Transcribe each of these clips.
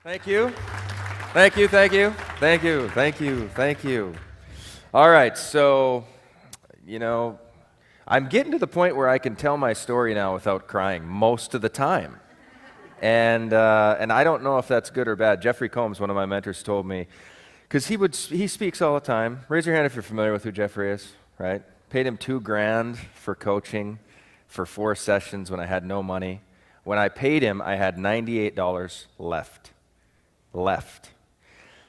Thank you. Thank you, thank you, thank you, thank you, thank you. All right, so, you know, I'm getting to the point where I can tell my story now without crying most of the time. And I don't know if that's good or bad. Jeffrey Combs, one of my mentors, told me, because he speaks all the time. Raise your hand if you're familiar with who Jeffrey is, right? Paid him $2,000 for coaching for 4 sessions when I had no money. When I paid him, I had $98 left.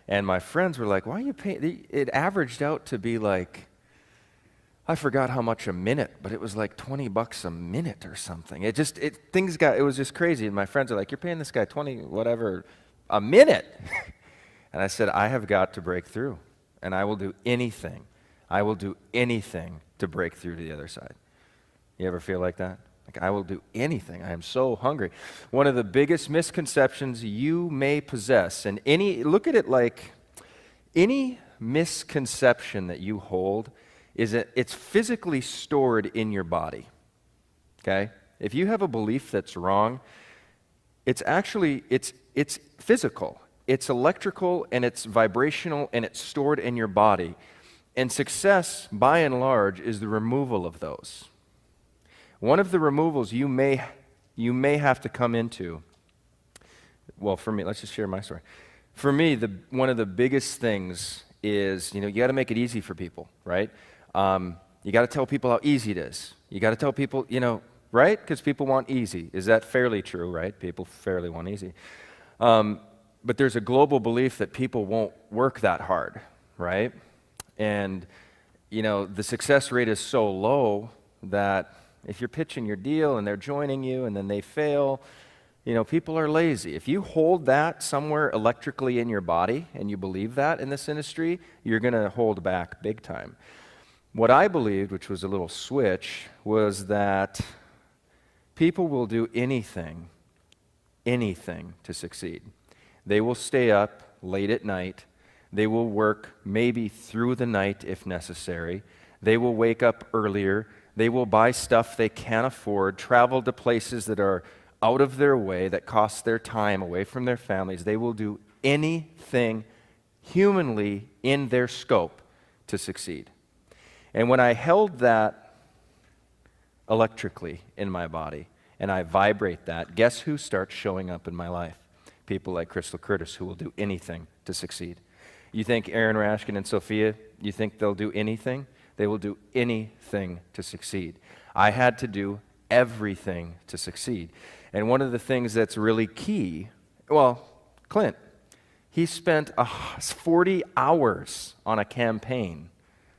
And my friends were like, why are you paying? It averaged out to be like, I forgot how much a minute, but it was like $20 a minute or something. It was just crazy. And my friends are like, you're paying this guy 20, whatever, a minute. And I said, I have got to break through. And I will do anything. I will do anything to break through to the other side. You ever feel like that? Like, I will do anything. I am so hungry. One of the biggest misconceptions you may possess, and look at it like any misconception that you hold is that it's physically stored in your body, okay? If you have a belief that's wrong, it's physical. It's electrical, and it's vibrational, and it's stored in your body. And success, by and large, is the removal of those. One of the removals you may have to come into, well, for me, let's just share my story. For me, one of the biggest things is, you got to make it easy for people, right? You got to tell people how easy it is. You got to tell people, right? Because people want easy. Is that fairly true, right? People fairly want easy. But there's a global belief that people won't work that hard, right? And, the success rate is so low that if you're pitching your deal and they're joining you and then they fail, people are lazy. If you hold that somewhere electrically in your body and you believe that in this industry, you're going to hold back big time. What I believed, which was a little switch, was that people will do anything to succeed. They will stay up late at night. They will work maybe through the night if necessary. They will wake up earlier. They will buy stuff they can't afford, travel to places that are out of their way, that cost their time away from their families. They will do anything humanly in their scope to succeed. And when I held that electrically in my body and I vibrate that, guess who starts showing up in my life? People like Crystal Curtis, who will do anything to succeed. You think Aaron Rashkin and Sophia, you think they'll do anything? They will do anything to succeed. I had to do everything to succeed. And one of the things that's really key, Clint, he spent 40 hours on a campaign,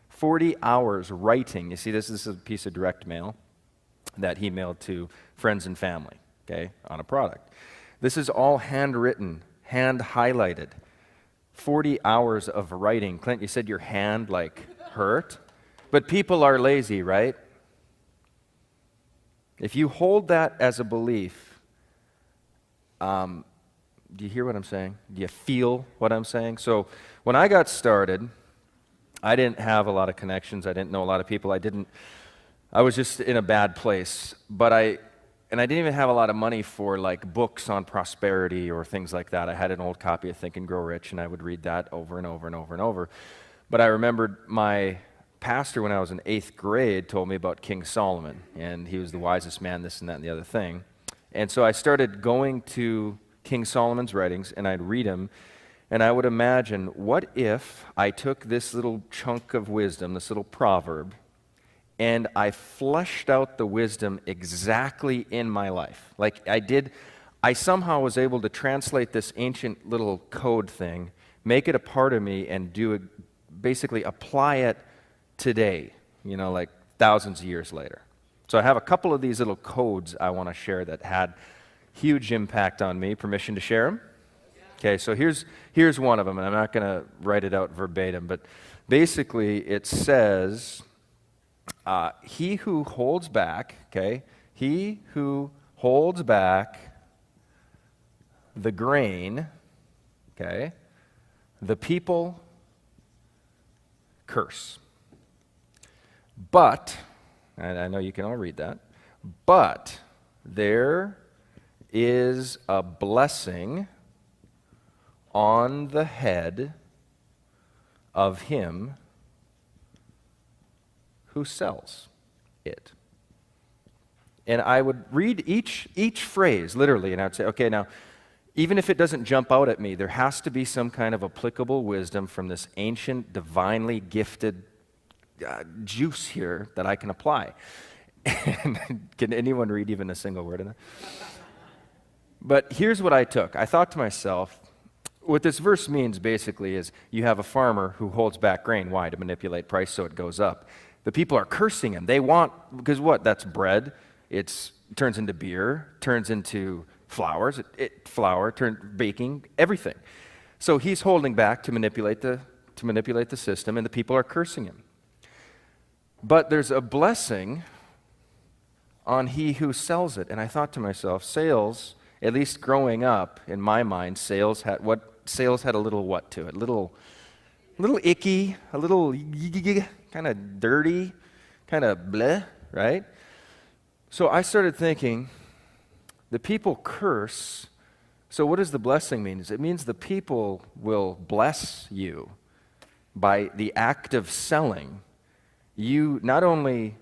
40 hours writing. You see, this is a piece of direct mail that he mailed to friends and family, okay, on a product. This is all handwritten, hand highlighted. 40 hours of writing. Clint, you said your hand hurt? But people are lazy, right? If you hold that as a belief, do you hear what I'm saying? Do you feel what I'm saying? So when I got started, I didn't have a lot of connections. I didn't know a lot of people. I was just in a bad place. And I didn't even have a lot of money for books on prosperity or things like that. I had an old copy of Think and Grow Rich, and I would read that over and over and over and over. But I remembered my pastor, when I was in 8th grade, told me about King Solomon, and he was the wisest man, this and that and the other thing. And so I started going to King Solomon's writings, and I'd read them, and I would imagine, what if I took this little chunk of wisdom, this little proverb, and I fleshed out the wisdom exactly in my life. I somehow was able to translate this ancient little code thing, make it a part of me, and basically apply it today, thousands of years later. So I have a couple of these little codes I want to share that had huge impact on me. Permission to share them? Okay, so here's one of them, and I'm not going to write it out verbatim, but basically it says, he who holds back the grain, the people curse. But, and I know you can all read that, but there is a blessing on the head of him who sells it. And I would read each phrase literally, and I would say, okay, now, even if it doesn't jump out at me, there has to be some kind of applicable wisdom from this ancient, divinely gifted juice here that I can apply. And can anyone read even a single word in that? But here's what I took. I thought to myself, what this verse means basically is you have a farmer who holds back grain. Why? To manipulate price so it goes up. The people are cursing him. They want, because what? That's bread. It turns into beer, turns into flours, baking, everything. So he's holding back to manipulate the system, and the people are cursing him. But there's a blessing on he who sells it. And I thought to myself, sales, at least growing up in my mind, sales had a little what to it? A little icky, a little kind of dirty, kind of bleh, right? So I started thinking, the people curse. So what does the blessing mean? It means the people will bless you by the act of selling. You not only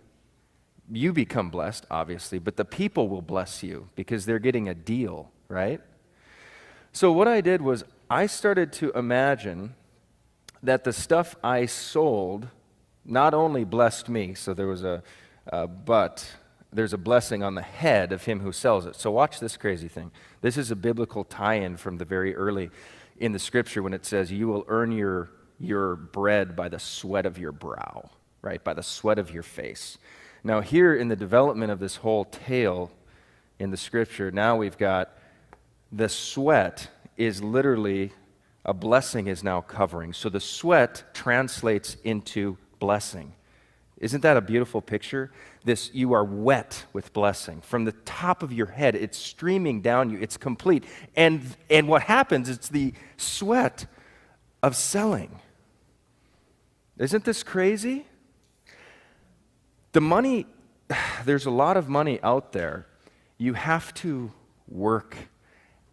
you become blessed, obviously, but the people will bless you because they're getting a deal, right? So what I did was I started to imagine that the stuff I sold not only blessed me, so there was but there's a blessing on the head of him who sells it. So watch this crazy thing. This is a biblical tie-in from the very early in the scripture when it says, you will earn your bread by the sweat of your brow, right? By the sweat of your face. Now here in the development of this whole tale in the scripture, now we've got the sweat is literally a blessing is now covering. So the sweat translates into blessing. Isn't that a beautiful picture? You are wet with blessing. From the top of your head, it's streaming down you. It's complete. And what happens, it's the sweat of selling. Isn't this crazy? The money, there's a lot of money out there. You have to work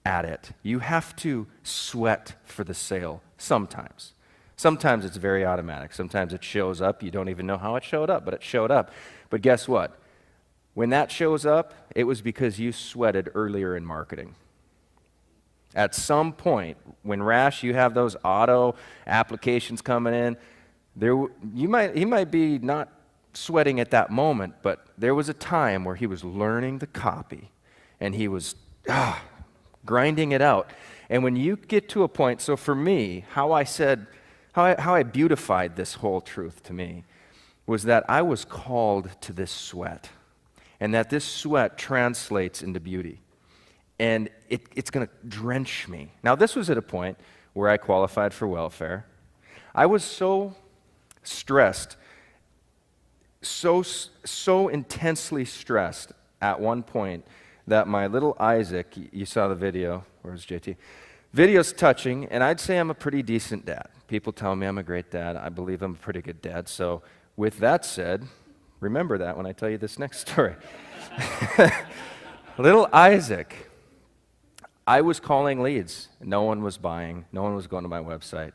at it. You have to sweat for the sale sometimes. Sometimes it's very automatic. Sometimes it shows up. You don't even know how it showed up, but it showed up. But guess what? When that shows up, it was because you sweated earlier in marketing. At some point, when Rash, you have those auto applications coming in, he might be not sweating at that moment, but there was a time where he was learning the copy, and he was grinding it out. And when you get to a point, so for me, how I beautified this whole truth to me was that I was called to this sweat, and that this sweat translates into beauty. And it's going to drench me. Now, this was at a point where I qualified for welfare. I was so stressed, so intensely stressed at one point that my little Isaac, you saw the video, where's JT? Video's touching, and I'd say I'm a pretty decent dad. People tell me I'm a great dad. I believe I'm a pretty good dad. So with that said, remember that when I tell you this next story. Little Isaac, I was calling leads. No one was buying. No one was going to my website.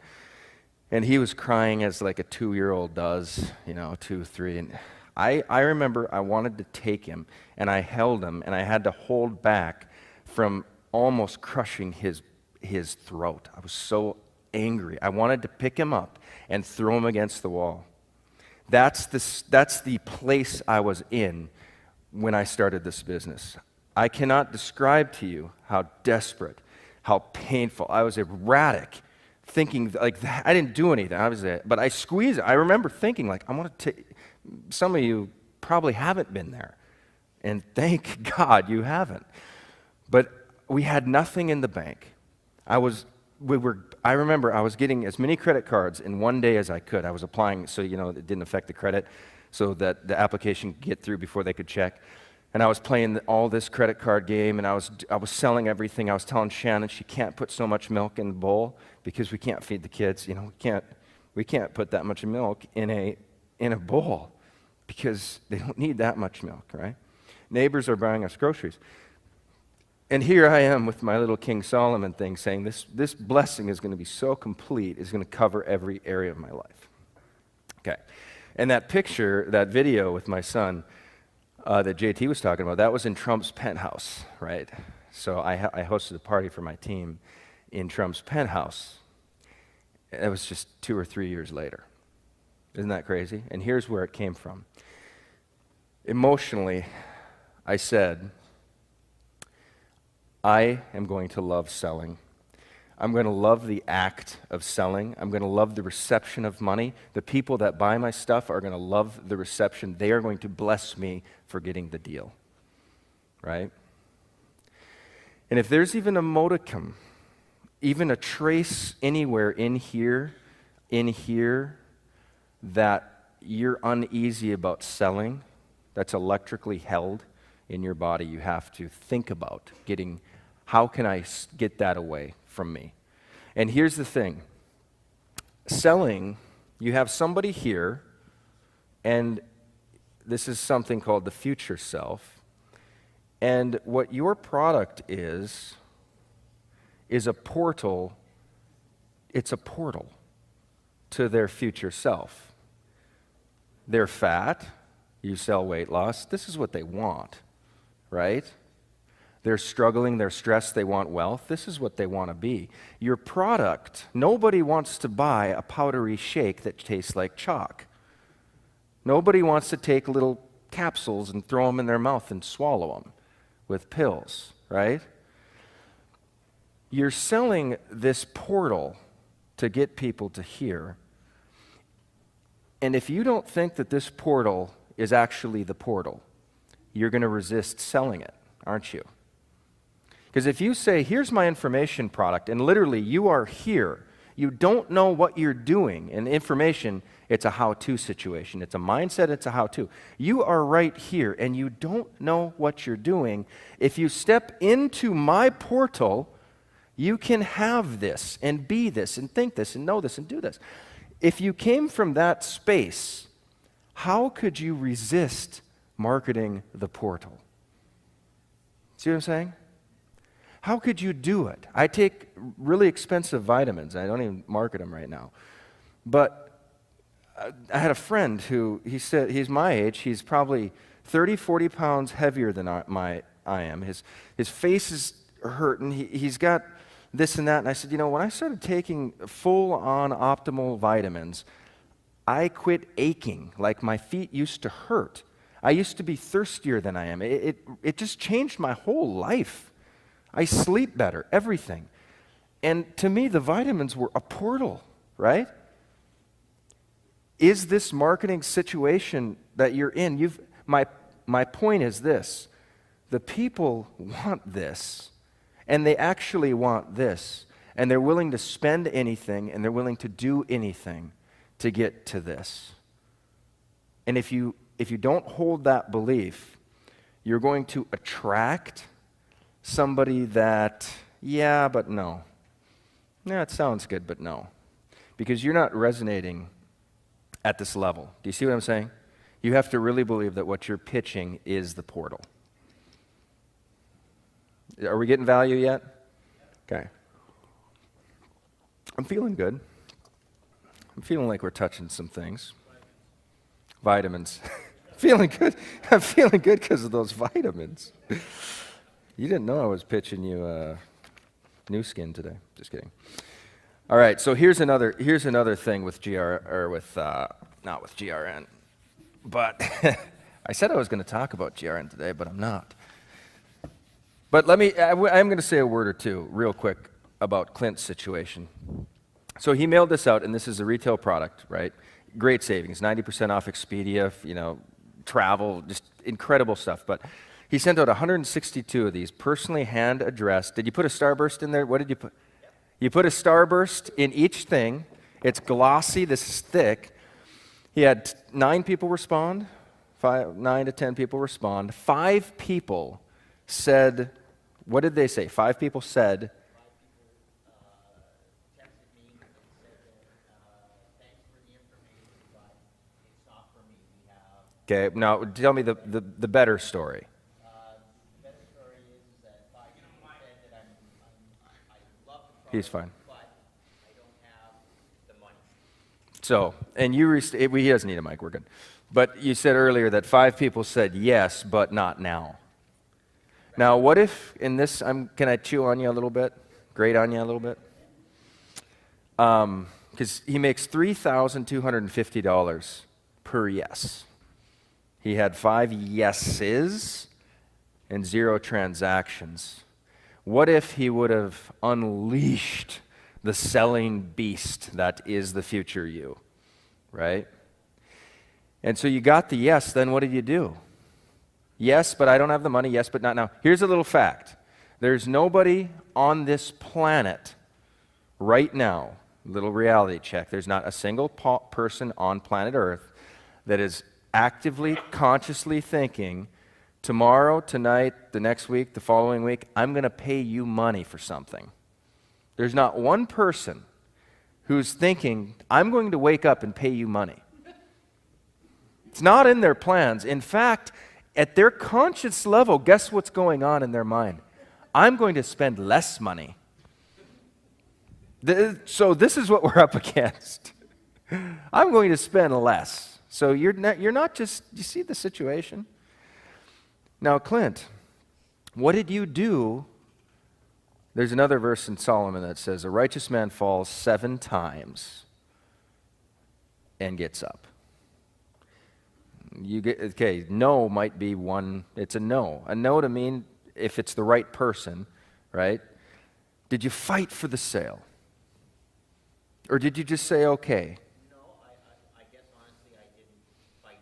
And he was crying as like a 2-year-old does, 2, 3. And I remember I wanted to take him, and I held him, and I had to hold back from almost crushing his throat. I was so angry. I wanted to pick him up and throw him against the wall. That's the place I was in when I started this business. I cannot describe to you how desperate, how painful. I was erratic, thinking like I didn't do anything. But I squeezed it. I remember thinking like, I want to take. Some of you probably haven't been there, and thank God you haven't. But we had nothing in the bank. I remember I was getting as many credit cards in one day as I could. I was applying so, it didn't affect the credit so that the application could get through before they could check. And I was playing all this credit card game, and I was selling everything. I was telling Shannon she can't put so much milk in the bowl because we can't feed the kids. We can't put that much milk in a bowl because they don't need that much milk, right? Neighbors are buying us groceries. And here I am with my little King Solomon thing saying this blessing is going to be so complete, it's going to cover every area of my life. Okay. And that picture, that video with my son that JT was talking about, that was in Trump's penthouse, right? So I hosted a party for my team in Trump's penthouse. It was just 2 or 3 years later. Isn't that crazy? And here's where it came from. Emotionally, I said, I am going to love selling. I'm going to love the act of selling. I'm going to love the reception of money. The people that buy my stuff are going to love the reception. They are going to bless me for getting the deal, right? And if there's even a modicum, even a trace anywhere in here, that you're uneasy about selling, that's electrically held in your body, you have to think about getting, how can I get that away from me? And here's the thing. Selling, you have somebody here, and this is something called the future self, and what your product is a portal, it's a portal to their future self. They're fat, you sell weight loss, this is what they want, right? They're struggling, they're stressed, they want wealth, this is what they want to be. Your product, nobody wants to buy a powdery shake that tastes like chalk. Nobody wants to take little capsules and throw them in their mouth and swallow them with pills, right? You're selling this portal to get people to hear. And if you don't think that this portal is actually the portal, you're going to resist selling it, aren't you? Because if you say, here's my information product, and literally you are here, you don't know what you're doing, and information, it's a how-to situation. It's a mindset, it's a how-to. You are right here, and you don't know what you're doing. If you step into my portal, you can have this, and be this, and think this, and know this, and do this. If you came from that space, how could you resist marketing the portal? See what I'm saying? How could you do it? I take really expensive vitamins. I don't even market them right now. But I had a friend who, he said, he's my age. He's probably 30, 40 pounds heavier than I am. His face is hurting. He's got this and that. And I said, when I started taking full-on optimal vitamins, I quit aching like my feet used to hurt. I used to be thirstier than I am. It just changed my whole life. I sleep better, everything. And to me, the vitamins were a portal, right? Is this marketing situation that you're in, my point is this. The people want this, and they actually want this, and they're willing to spend anything, and they're willing to do anything to get to this. And if you don't hold that belief, you're going to attract somebody that, yeah, but no. Yeah, it sounds good, but no. Because you're not resonating at this level. Do you see what I'm saying? You have to really believe that what you're pitching is the portal. Are we getting value yet? Okay. I'm feeling good. I'm feeling like we're touching some things. Vitamins. Feeling good. I'm feeling good because of those vitamins. You didn't know I was pitching you new skin today. Just kidding. All right, so here's another thing with not with GRN, but I said I was going to talk about GRN today, but I'm not. But I'm going to say a word or two real quick about Clint's situation. So he mailed this out, and this is a retail product, right? Great savings, 90% off Expedia, travel, just incredible stuff. But he sent out 162 of these, personally hand-addressed. Did you put a starburst in there? What did you put? You put a starburst in each thing. It's glossy. This is thick. He had 9 people respond, 9 to 10 people respond. 5 people said, what did they say? 5 people said, texted me and said that thanks for the information, but it's not for me. We have okay, now tell me the better story. the better story is that 5 people He's fine. but I don't have the money. So, and he doesn't need a mic, we're good. But you said earlier that 5 people said yes, but not now. Now, what if in this, can I chew on you a little bit? Grate on you a little bit? Because he makes $3,250 per yes. He had 5 yeses and 0 transactions. What if he would have unleashed the selling beast that is the future you, right? And so you got the yes, then what did you do? Yes, but I don't have the money. Yes, but not now. Here's a little fact. There's nobody on this planet right now, little reality check, there's not a single person on planet Earth that is actively, consciously thinking, tomorrow, tonight, the next week, the following week, I'm going to pay you money for something. There's not one person who's thinking, I'm going to wake up and pay you money. It's not in their plans. In fact, at their conscious level, guess what's going on in their mind? I'm going to spend less money. So this is what we're up against. I'm going to spend less. So you're not just, you see the situation? Now, Clint, what did you do? There's another verse in Solomon that says, a righteous man falls 7 times and gets up. Okay, no might be one, it's a no. A no to mean if it's the right person, right? Did you fight for the sale? Or did you just say, okay? No, I guess honestly I didn't fight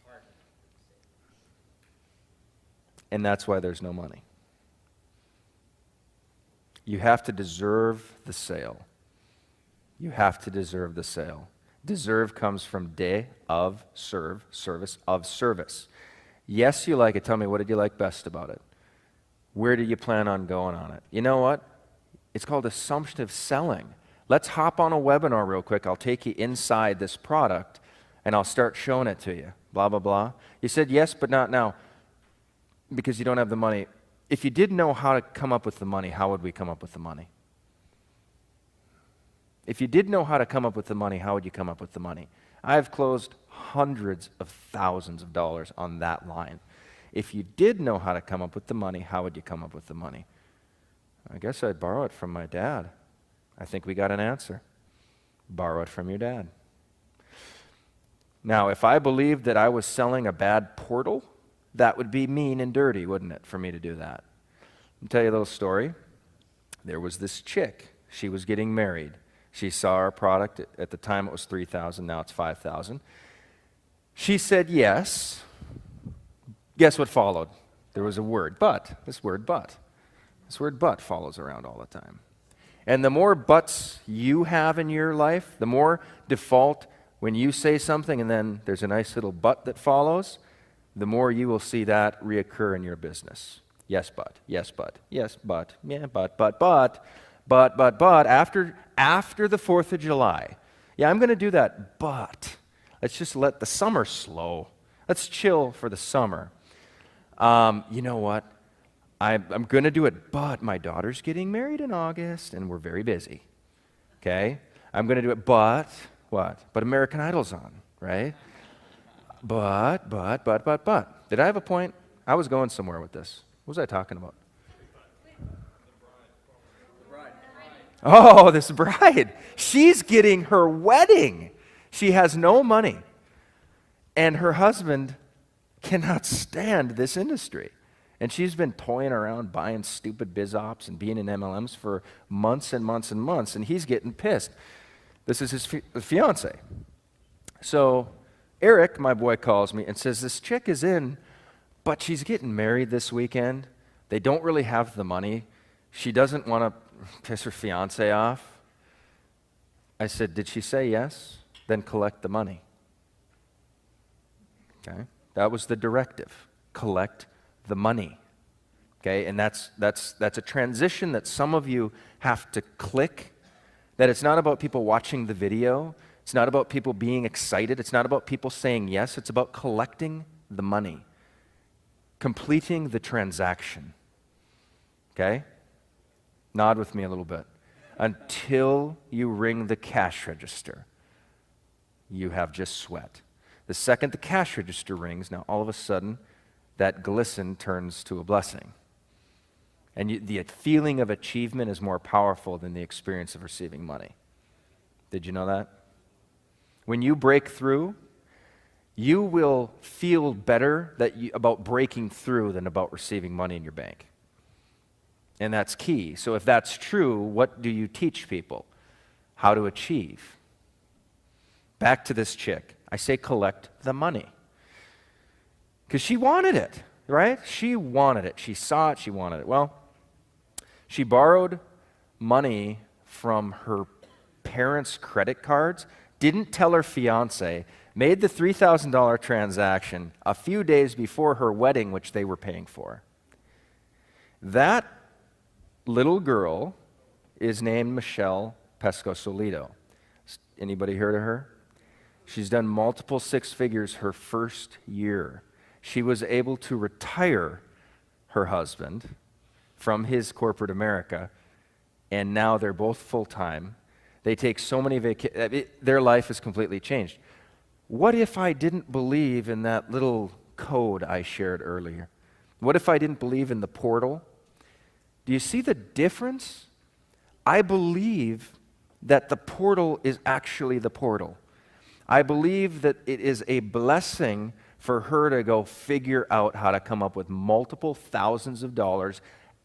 hard enough for the sale. And that's why there's no money. You have to deserve the sale. You have to deserve the sale. Deserve comes from de, of, serve, service, of service. Yes, you like it. Tell me, what did you like best about it? Where do you plan on going on it? You know what? It's called assumptive selling. Let's hop on a webinar real quick. I'll take you inside this product, and I'll start showing it to you. Blah, blah, blah. You said yes, but not now, because you don't have the money. If you did know how to come up with the money, how would we come up with the money? If you did know how to come up with the money, how would you come up with the money? I've closed hundreds of thousands of dollars on that line. If you did know how to come up with the money, how would you come up with the money? I guess I'd borrow it from my dad. I think we got an answer. Borrow it from your dad. Now, if I believed that I was selling a bad portal, that would be mean and dirty, wouldn't it, for me to do that? I'll tell you a little story. There was this chick. She was getting married. She saw our product. At the time, it was $3,000. Now it's $5,000. She said yes. Guess what followed? There was a word, but. This word, but. This word, but, follows around all the time. And the more buts you have in your life, the more default when you say something and then there's a nice little but that follows, the more you will see that reoccur in your business. Yes, but. Yes, but. Yes, but. Yeah, but. After the 4th of July, yeah, I'm going to do that, but let's just let the summer slow. Let's chill for the summer. You know what? I'm going to do it, but my daughter's getting married in August, and we're very busy. Okay? I'm going to do it, but what? But American Idol's on, right? But. Did I have a point? I was going somewhere with this. What was I talking about? Oh, this bride. She's getting her wedding. She has no money. And her husband cannot stand this industry. And she's been toying around buying stupid biz ops and being in MLMs for months and months and months, and he's getting pissed. This is his fiance. So Eric, my boy, calls me and says, this chick is in, but she's getting married this weekend. They don't really have the money. She doesn't want to piss her fiance off. I said, did she say yes? Then collect the money. Okay? That was the directive. Collect the money. Okay? And that's a transition that some of you have to click, that it's not about people watching the video. It's not about people being excited. It's not about people saying yes. It's about collecting the money, completing the transaction. Okay? Nod with me a little bit. Until you ring the cash register, you have just sweat. The second the cash register rings, now all of a sudden, that glisten turns to a blessing. And the feeling of achievement is more powerful than the experience of receiving money. Did you know that? When you break through, you will feel better about breaking through than about receiving money in your bank. And that's key. So if that's true, what do you teach people? How to achieve. Back to this chick. I say collect the money. Because she wanted it, right? She wanted it. She saw it. She wanted it. Well, she borrowed money from her parents' credit cards, didn't tell her fiance, made the $3,000 transaction a few days before her wedding, which they were paying for. That little girl is named Michelle Pesco-Solido. Anybody heard of her? She's done multiple six figures her first year. She was able to retire her husband from his corporate America, and now they're both full-time. They take so many vacations. Their life has completely changed. What if I didn't believe in that little code I shared earlier? What if I didn't believe in the portal? Do you see the difference? I believe that the portal is actually the portal. I believe that it is a blessing for her to go figure out how to come up with multiple thousands of dollars,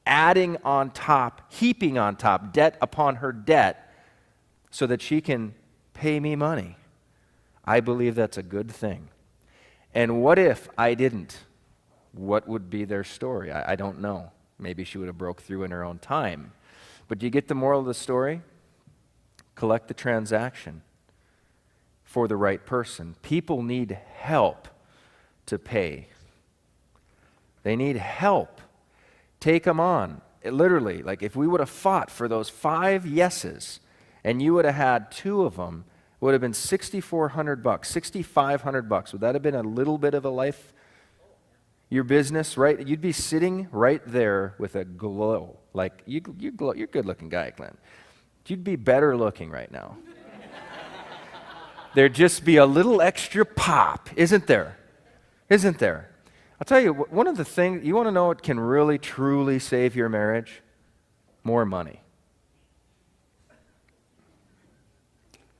adding on top, heaping on top, debt upon her debt, so that she can pay me money. I believe that's a good thing. And what if I didn't? What would be their story? I don't know. Maybe she would have broke through in her own time. But do you get the moral of the story? Collect the transaction for the right person. People need help to pay. They need help. Take them on. Literally, like if we would have fought for those 5 yeses and you would have had 2 of them, it would have been $6,400, $6,500. Would that have been a little bit of a life? Your business, right? You'd be sitting right there with a glow. Like, you're a good-looking guy, Glenn. You'd be better looking right now. There'd just be a little extra pop, isn't there? Isn't there? I'll tell you, one of the things, you want to know what can really, truly save your marriage? More money.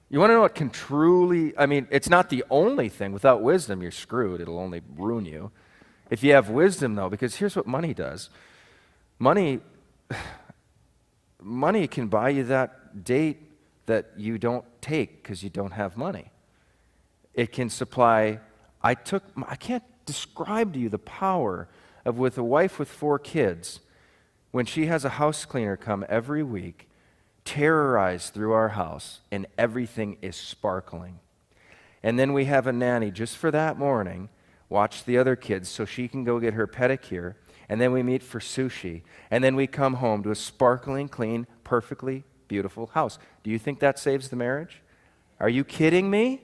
You want to know what can truly, it's not the only thing. Without wisdom, you're screwed. It'll only ruin you. If you have wisdom, though, because here's what money does. Money can buy you that date that you don't take because you don't have money. It can supply, I can't describe to you the power of with a wife with 4 kids, when she has a house cleaner come every week, terrorize through our house, and everything is sparkling. And then we have a nanny just for that morning, watch the other kids so she can go get her pedicure, and then we meet for sushi, and then we come home to a sparkling, clean, perfectly beautiful house. Do you think that saves the marriage? Are you kidding me?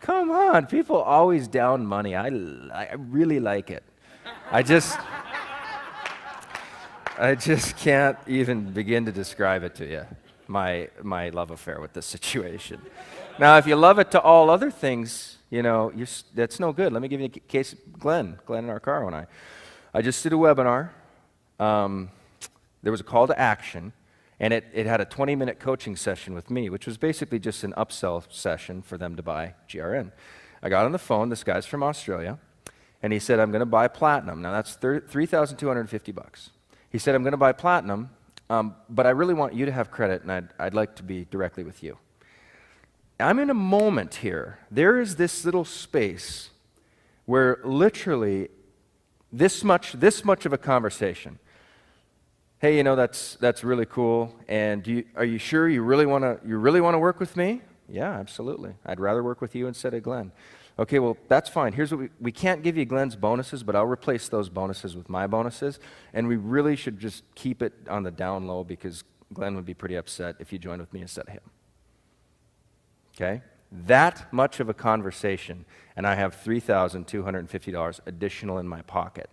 Come on, people always down money. I really like it. I just can't even begin to describe it to you, my love affair with this situation. Now, if you love it to all other things, that's no good. Let me give you a case of Glenn in our car and I just did a webinar. There was a call to action, and it had a 20-minute coaching session with me, which was basically just an upsell session for them to buy GRN. I got on the phone. This guy's from Australia, and he said, I'm going to buy platinum. Now, that's $3,250. He said, I'm going to buy platinum, but I really want you to have credit, and I'd like to be directly with you. I'm in a moment here. There is this little space where literally this much of a conversation. Hey, that's really cool. And are you sure you really want to work with me? Yeah, absolutely. I'd rather work with you instead of Glenn. Okay, well, that's fine. Here's what we can't give you Glenn's bonuses, but I'll replace those bonuses with my bonuses. And we really should just keep it on the down low because Glenn would be pretty upset if you joined with me instead of him. Okay? That much of a conversation, and I have $3,250 additional in my pocket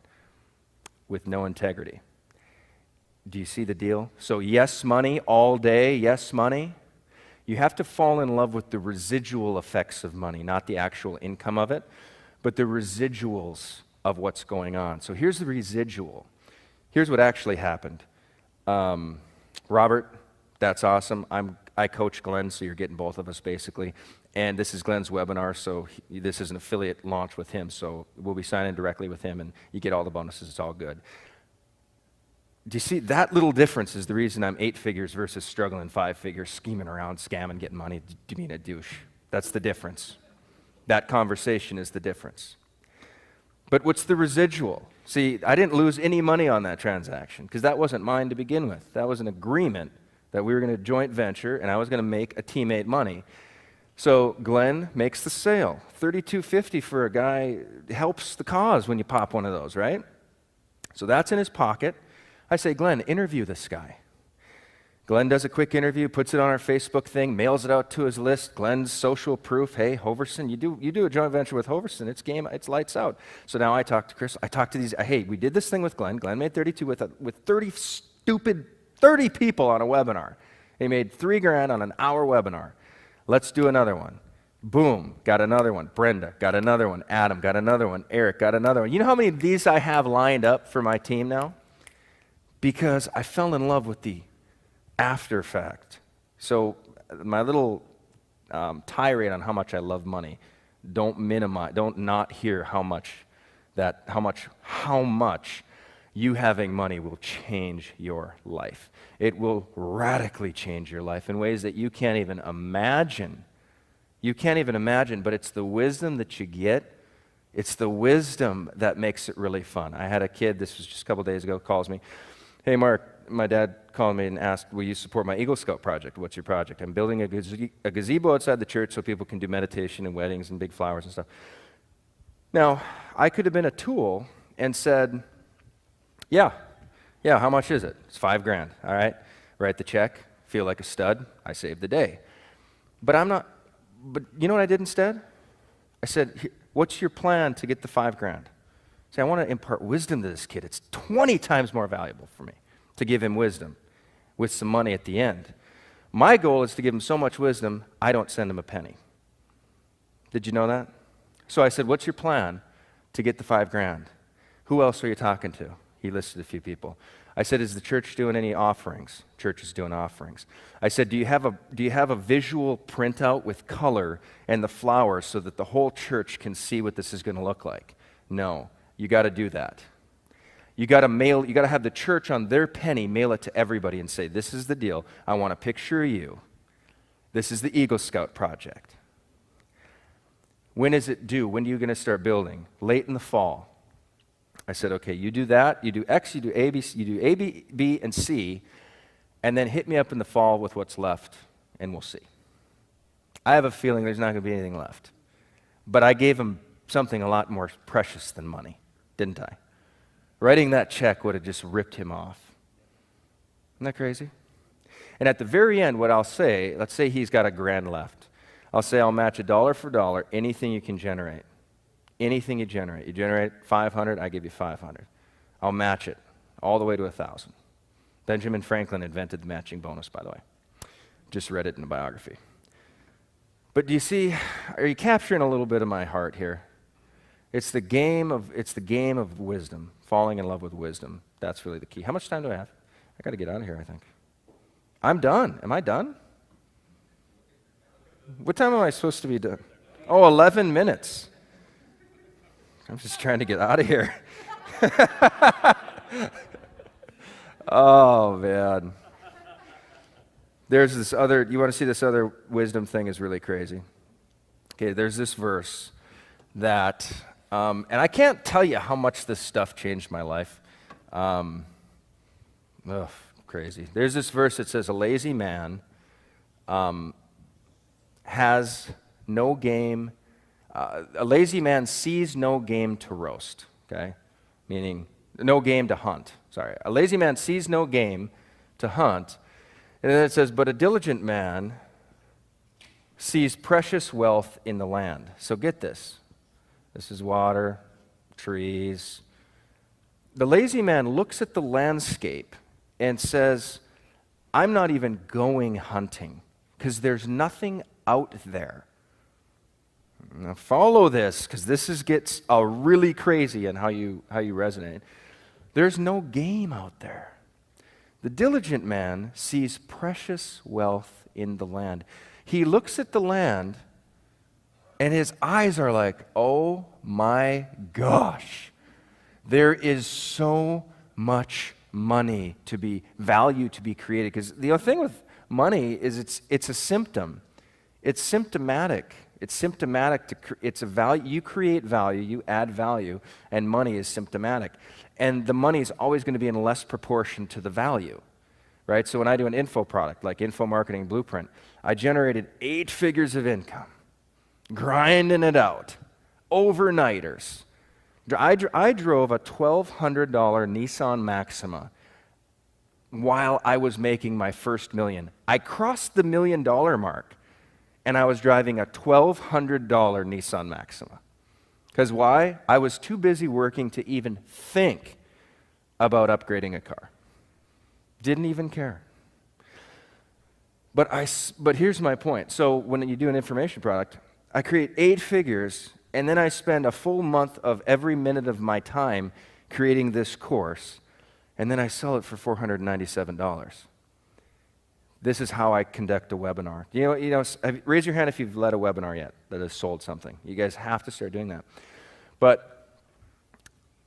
with no integrity. Do you see the deal? So yes, money all day, yes, money. You have to fall in love with the residual effects of money, not the actual income of it, but the residuals of what's going on. So here's the residual. Here's what actually happened. Robert, that's awesome. I coach Glenn, so you're getting both of us basically. And this is Glenn's webinar, so this is an affiliate launch with him. So we'll be signing directly with him, and you get all the bonuses. It's all good. Do you see that little difference is the reason I'm 8 figures versus struggling 5 figures, scheming around, scamming, getting money, being a douche. That's the difference. That conversation is the difference. But what's the residual? See, I didn't lose any money on that transaction because that wasn't mine to begin with. That was an agreement that we were going to joint venture and I was going to make a teammate money. So Glenn makes the sale. $32.50 for a guy helps the cause when you pop one of those, right? So that's in his pocket. I say, Glenn, interview this guy. Glenn does a quick interview, puts it on our Facebook thing, mails it out to his list. Glenn's social proof. Hey, Hoverson, you do a joint venture with Hoverson. It's lights out. So now I talk to Chris. I talk to these. Hey, we did this thing with Glenn. Glenn made 32 with 30 people on a webinar. He made $3,000 on an hour webinar. Let's do another one. Boom, got another one. Brenda got another one. Adam got another one. Eric got another one. You know how many of these I have lined up for my team now? Because I fell in love with the after fact. So my little tirade on how much I love money, don't not hear how much you having money will change your life. It will radically change your life in ways that you can't even imagine. You can't even imagine, but it's the wisdom that you get. It's the wisdom that makes it really fun. I had a kid, this was just a couple days ago, calls me, hey Mark, my dad called me and asked, will you support my Eagle Scout project? What's your project? I'm building a gazebo outside the church so people can do meditation and weddings and big flowers and stuff. Now, I could have been a tool and said, yeah, how much is it? It's $5,000, all right? Write the check, feel like a stud, I saved the day. But you know what I did instead? I said, what's your plan to get the $5,000? See, I want to impart wisdom to this kid. It's 20 times more valuable for me to give him wisdom with some money at the end. My goal is to give him so much wisdom, I don't send him a penny. Did you know that? So I said, what's your plan to get the $5,000? Who else are you talking to? He listed a few people. I said, is the church doing any offerings? Church is doing offerings. I said, do you have a visual printout with color and the flowers so that the whole church can see what this is going to look like? No. You got to do that. You got to have the church on their penny mail it to everybody and say, this is the deal. I want a picture of you. This is the Eagle Scout project. When is it due? When are you going to start building? Late in the fall. I said, okay, you do that, you do X, you do A, B, and C, and then hit me up in the fall with what's left, and we'll see. I have a feeling there's not going to be anything left. But I gave him something a lot more precious than money, didn't I? Writing that check would have just ripped him off. Isn't that crazy? And at the very end, what I'll say, let's say he's got $1,000 left. I'll say I'll match $1 for $1, anything you can generate. Anything you generate. You generate 500, I give you 500. I'll match it all the way to 1,000. Benjamin Franklin invented the matching bonus, by the way. Just read it in a biography. But do you see, are you capturing a little bit of my heart here? It's the game of wisdom, falling in love with wisdom. That's really the key. How much time do I have? I got to get out of here, I think. I'm done. Am I done? What time am I supposed to be done? Oh, 11 minutes. I'm just trying to get out of here. Oh, man. There's this other, you want to see this other wisdom thing is really crazy. Okay, there's this verse that, and I can't tell you how much this stuff changed my life. Crazy. There's this verse that says, a lazy man has no game, a lazy man sees no game to roast, okay? Meaning, no game to hunt, sorry. A lazy man sees no game to hunt, and then it says, but a diligent man sees precious wealth in the land. So get this. This is water, trees. The lazy man looks at the landscape and says, I'm not even going hunting because there's nothing out there. Now follow this, because gets really crazy in how you resonate. There's no game out there. The diligent man sees precious wealth in the land. He looks at the land, and his eyes are like, oh my gosh, there is so much money value to be created. Because the thing with money is it's a symptom. It's symptomatic. It's symptomatic it's a value. You create value, you add value, and money is symptomatic. And the money is always going to be in less proportion to the value, right? So when I do an info product, like Info Marketing Blueprint, I generated 8 figures of income, grinding it out, overnighters. I drove a $1,200 Nissan Maxima while I was making my first million. I crossed the $1 million mark, and I was driving a $1,200 Nissan Maxima. Because why? I was too busy working to even think about upgrading a car. Didn't even care. But here's my point. So when you do an information product, I create 8 figures, and then I spend a full month of every minute of my time creating this course, and then I sell it for $497. This is how I conduct a webinar. Raise your hand if you've led a webinar yet that has sold something. You guys have to start doing that. But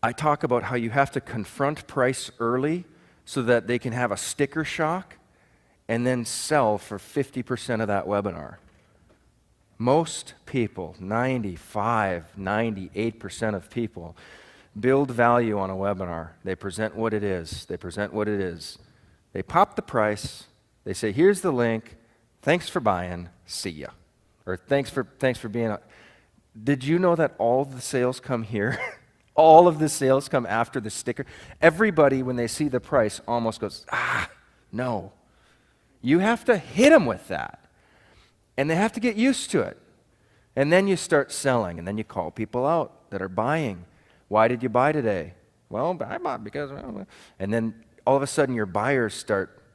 I talk about how you have to confront price early so that they can have a sticker shock and then sell for 50% of that webinar. Most people, 98% of people, build value on a webinar. They present what it is. They pop the price. They say, here's the link. Thanks for buying. See ya. Or thanks for being. Did you know that all the sales come here? All of the sales come after the sticker. Everybody, when they see the price, almost goes, no. You have to hit them with that. And they have to get used to it. And then you start selling, and then you call people out that are buying. Why did you buy today? Well, I bought because... And then all of a sudden your buyers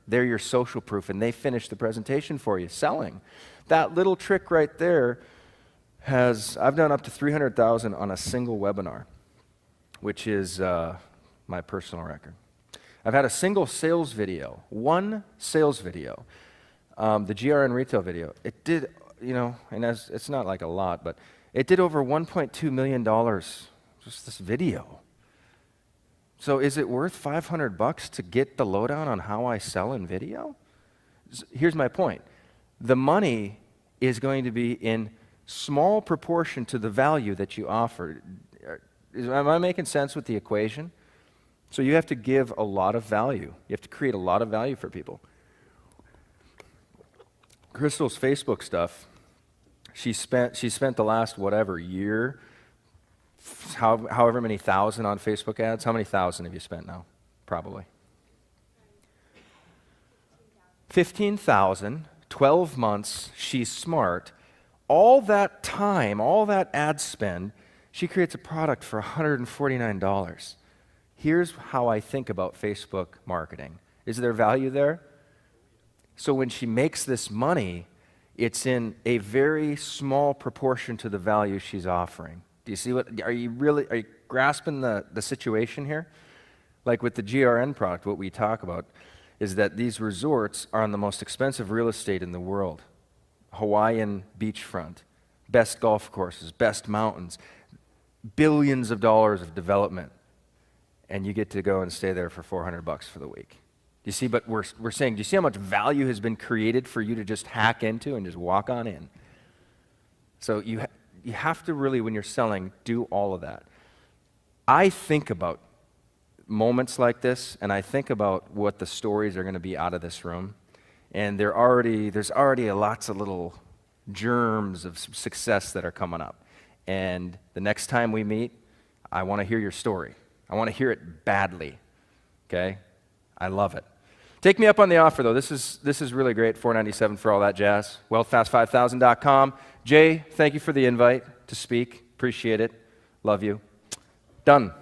they're your social proof, and they finish the presentation for you, selling. That little trick right there I've done up to 300,000 on a single webinar, which is my personal record. I've had a single sales video, one sales video, the GRN retail video. It did, and it's not like a lot, but it did over $1.2 million, just this video. So is it worth $500 to get the lowdown on how I sell in video? Here's my point. The money is going to be in small proportion to the value that you offer. Am I making sense with the equation? So you have to give a lot of value. You have to create a lot of value for people. Crystal's Facebook stuff, she spent the last year, however many thousand on Facebook ads. How many thousand have you spent now? Probably 15,000, 12 months. She's smart. All that time, all that ad spend, she creates a product for $149. Here's how I think about Facebook marketing. Is there value there? So when she makes this money, it's in a very small proportion to the value she's offering. Do you see are you grasping the situation here? Like with the GRN product, what we talk about is that these resorts are on the most expensive real estate in the world. Hawaiian beachfront, best golf courses, best mountains, billions of dollars of development, and you get to go and stay there for $400 for the week. Do you see? But we're saying, do you see how much value has been created for you to just hack into and just walk on in? So you have to really, when you're selling, do all of that. I think about moments like this, and I think about what the stories are going to be out of this room. And there's already lots of little germs of success that are coming up. And the next time we meet, I want to hear your story. I want to hear it badly. Okay? I love it. Take me up on the offer, though. This is really great. $497 for all that jazz. wealthfast5000.com. Jay, thank you for the invite to speak. Appreciate it. Love you. Done.